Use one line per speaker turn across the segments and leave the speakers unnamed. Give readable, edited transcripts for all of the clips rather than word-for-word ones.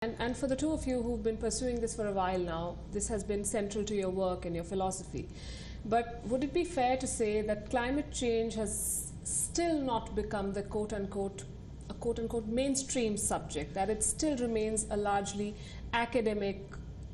And for the two of you who've been pursuing this for a while now, this has been central to your work and your philosophy. But would it be fair to say that climate change has still not become the quote-unquote mainstream subject, that it still remains a largely academic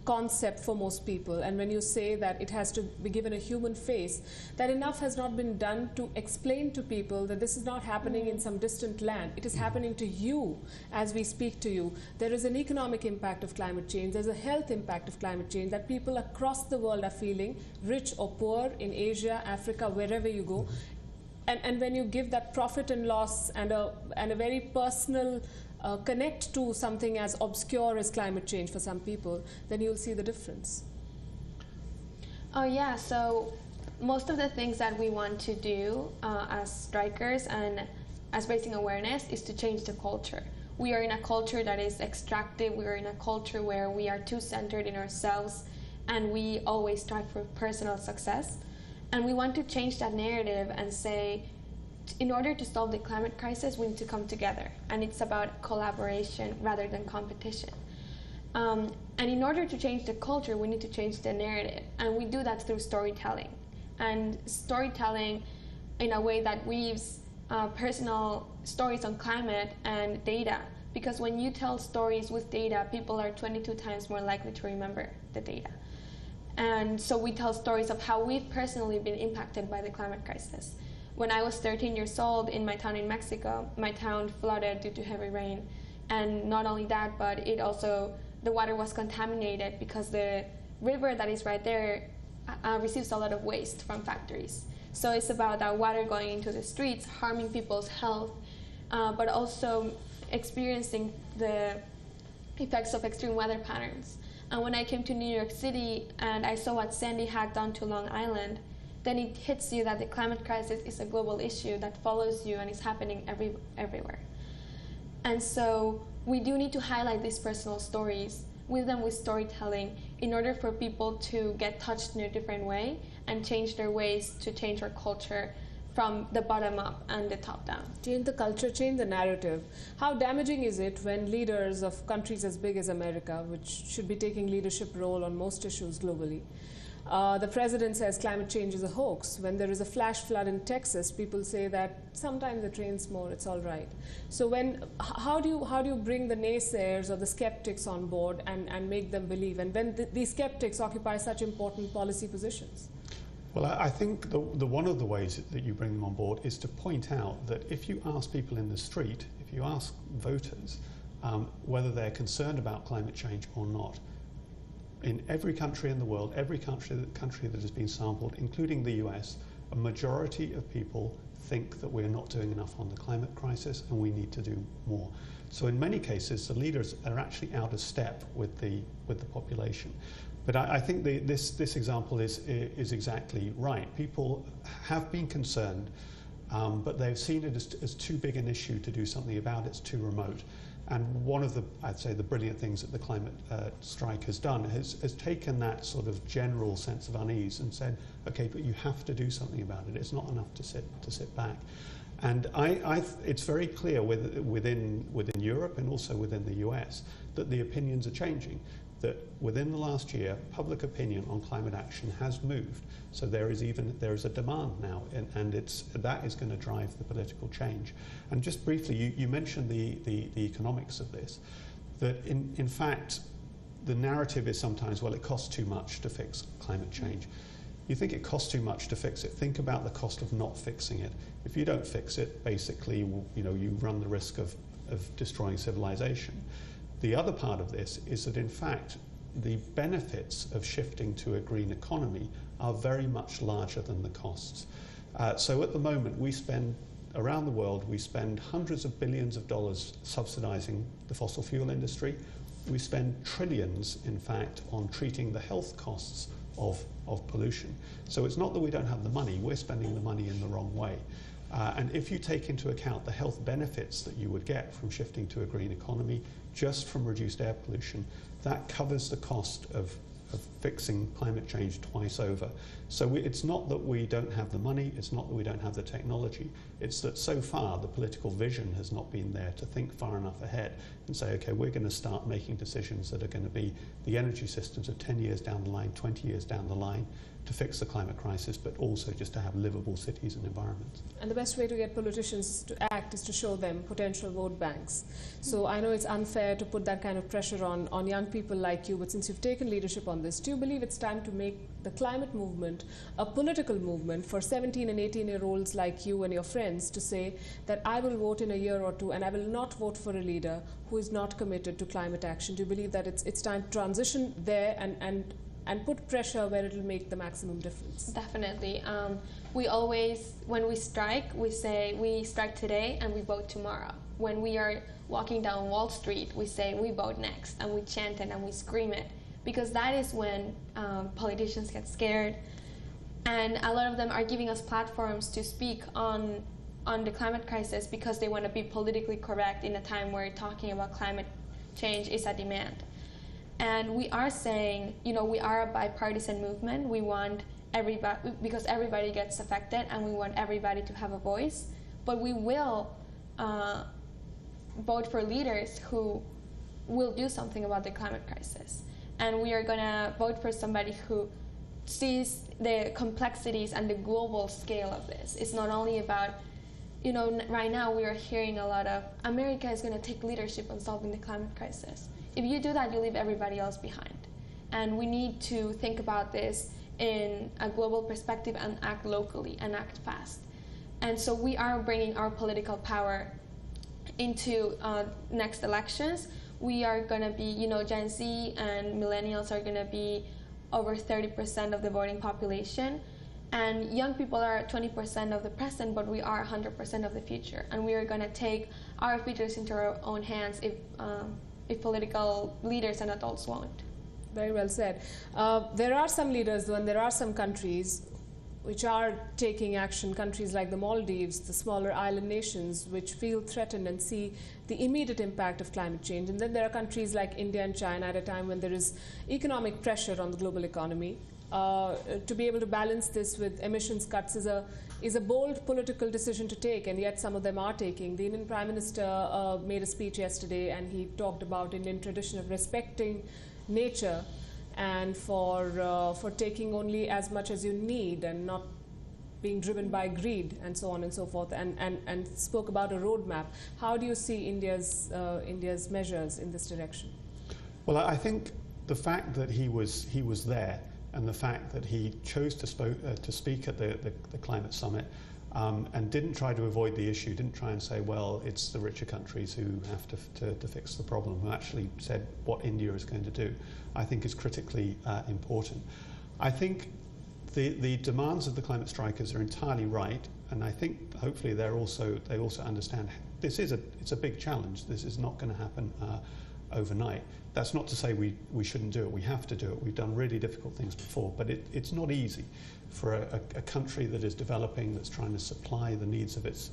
concept for most people, and when you say that it has to be given a human face, that enough has not been done to explain to people that this is not happening in some distant land. It is happening to you as we speak to you. There is an economic impact of climate change. There's a health impact of climate change that people across the world are feeling, rich or poor, in Asia, Africa, wherever you go. And when you give that profit and loss and a very personal connect to something as obscure as climate change for some people, then you'll see the difference.
Oh yeah, so most of the things that we want to do as strikers and as raising awareness is to change the culture. We are in a culture that is extractive, we are in a culture where we are too centered in ourselves and we always strive for personal success. And we want to change that narrative and say, in order to solve the climate crisis, we need to come together. And it's about collaboration rather than competition. And in order to change the culture, we need to change the narrative. And we do that through storytelling. And storytelling in a way that weaves personal stories on climate and data. Because when you tell stories with data, people are 22 times more likely to remember the data. And so we tell stories of how we've personally been impacted by the climate crisis. When I was 13 years old in my town in Mexico, my town flooded due to heavy rain. And not only that, but the water was contaminated because the river that is right there receives a lot of waste from factories. So it's about that water going into the streets, harming people's health, but also experiencing the effects of extreme weather patterns. And when I came to New York City and I saw what Sandy had done to Long Island, then it hits you that the climate crisis is a global issue that follows you and is happening everywhere. And so we do need to highlight these personal stories, with them with storytelling, in order for people to get touched in a different way and change their ways to change our culture from the bottom up and the top down.
Change the culture, change the narrative. How damaging is it when leaders of countries as big as America, which should be taking leadership role on most issues globally, the president says climate change is a hoax. When there is a flash flood in Texas, people say that sometimes it rains more, it's all right. So how do you bring the naysayers or the skeptics on board and make them believe? And when these skeptics occupy such important policy positions?
Well, I think the one of the ways that you bring them on board is to point out that if you ask people in the street, if you ask voters whether they're concerned about climate change or not, in every country in the world, every country that has been sampled, including the US, a majority of people think that we're not doing enough on the climate crisis and we need to do more. So in many cases, the leaders are actually out of step with the population. But I think this example is exactly right. People have been concerned, but they've seen it as too big an issue to do something about. It's too remote. And one of I'd say the brilliant things that the climate strike has done has taken that sort of general sense of unease and said, okay, but you have to do something about it. It's not enough to sit back. And it's very clear within Europe and also within the US that the opinions are changing. That within the last year, public opinion on climate action has moved. So there is a demand now, and that is going to drive the political change. And just briefly, you mentioned the economics of this. That in fact, the narrative is sometimes, well, it costs too much to fix climate change. You think it costs too much to fix it. Think about the cost of not fixing it. If you don't fix it, basically, you run the risk of destroying civilization. The other part of this is that, in fact, the benefits of shifting to a green economy are very much larger than the costs. So at the moment, around the world, we spend hundreds of billions of dollars subsidizing the fossil fuel industry. We spend trillions, in fact, on treating the health costs of pollution. So it's not that we don't have the money, we're spending the money in the wrong way. And if you take into account the health benefits that you would get from shifting to a green economy, just from reduced air pollution, that covers the cost of fixing climate change twice over. So it's not that we don't have the money, it's not that we don't have the technology, it's that so far the political vision has not been there to think far enough ahead. and say, okay, we're going to start making decisions that are going to be the energy systems of 10 years down the line, 20 years down the line, to fix the climate crisis, but also just to have livable cities and environments.
And the best way to get politicians to act is to show them potential vote banks. So I know it's unfair to put that kind of pressure on young people like you, but since you've taken leadership on this, do you believe it's time to make the climate movement a political movement for 17 and 18-year-olds like you and your friends to say that I will vote in a year or two and I will not vote for a leader who is not committed to climate action? Do you believe that it's time to transition there and put pressure where it will make the maximum difference?
Definitely. We always, when we strike, we say we strike today and we vote tomorrow. When we are walking down Wall Street, we say we vote next, and we chant it and we scream it, because that is when politicians get scared. And a lot of them are giving us platforms to speak on the climate crisis because they want to be politically correct in a time where talking about climate change is a demand. And we are saying, we are a bipartisan movement. We want everybody, because everybody gets affected, and we want everybody to have a voice. But we will vote for leaders who will do something about the climate crisis. And we are going to vote for somebody who sees the complexities and the global scale of this. It's not only about, right now we are hearing a lot of America is going to take leadership on solving the climate crisis. If you do that, you leave everybody else behind. And we need to think about this in a global perspective and act locally and act fast. And so we are bringing our political power into next elections. We are going to be, Gen Z and millennials are going to be over 30% of the voting population. And young people are 20% of the present, but we are 100% of the future. And we are going to take our futures into our own hands if political leaders and adults won't.
Very well said. There are some leaders, though, and there are some countries which are taking action, countries like the Maldives, the smaller island nations, which feel threatened and see the immediate impact of climate change. And then there are countries like India and China at a time when there is economic pressure on the global economy. To be able to balance this with emissions cuts is a bold political decision to take, and yet some of them are taking. The Indian Prime Minister made a speech yesterday, and he talked about Indian tradition of respecting nature and for taking only as much as you need and not being driven by greed and so on and so forth, and spoke about a roadmap. How do you see India's measures in this direction?
Well, I think the fact that he was there, and the fact that he chose to speak at the climate summit and didn't try to avoid the issue, didn't try and say, well, it's the richer countries who have to fix the problem, who actually said what India is going to do, I think is critically important. I think the demands of the climate strikers are entirely right, and I think hopefully they also understand it's a big challenge. This is not going to happen overnight. That's not to say we shouldn't do it. We have to do it. We've done really difficult things before, but it's not easy for a country that is developing, that's trying to supply the needs of its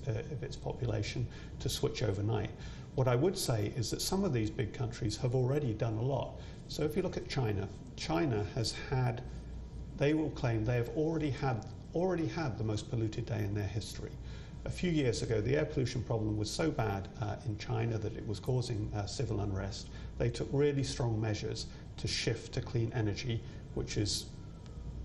population, to switch overnight. What I would say is that some of these big countries have already done a lot. So if you look at China has had, they will claim they have already had the most polluted day in their history. A few years ago, the air pollution problem was so bad in China that it was causing civil unrest. They took really strong measures to shift to clean energy, which is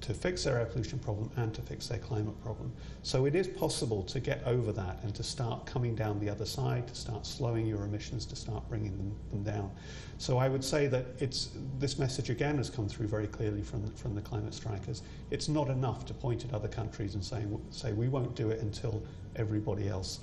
to fix their air pollution problem and to fix their climate problem. So it is possible to get over that and to start coming down the other side, to start slowing your emissions, to start bringing them down. So I would say that this message again has come through very clearly from the climate strikers. It's not enough to point at other countries and say we won't do it until everybody else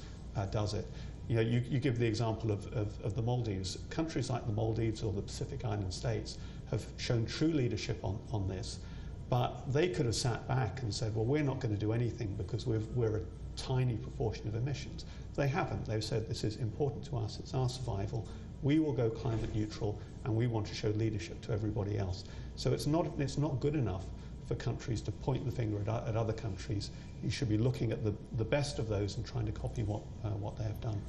does it. You give the example of the Maldives. Countries like the Maldives or the Pacific Island states have shown true leadership on this. But they could have sat back and said, well, we're not going to do anything because we're a tiny proportion of emissions. They haven't. They've said this is important to us, it's our survival, we will go climate neutral, and we want to show leadership to everybody else. So it's not good enough for countries to point the finger at other countries. You should be looking at the best of those and trying to copy what they have done.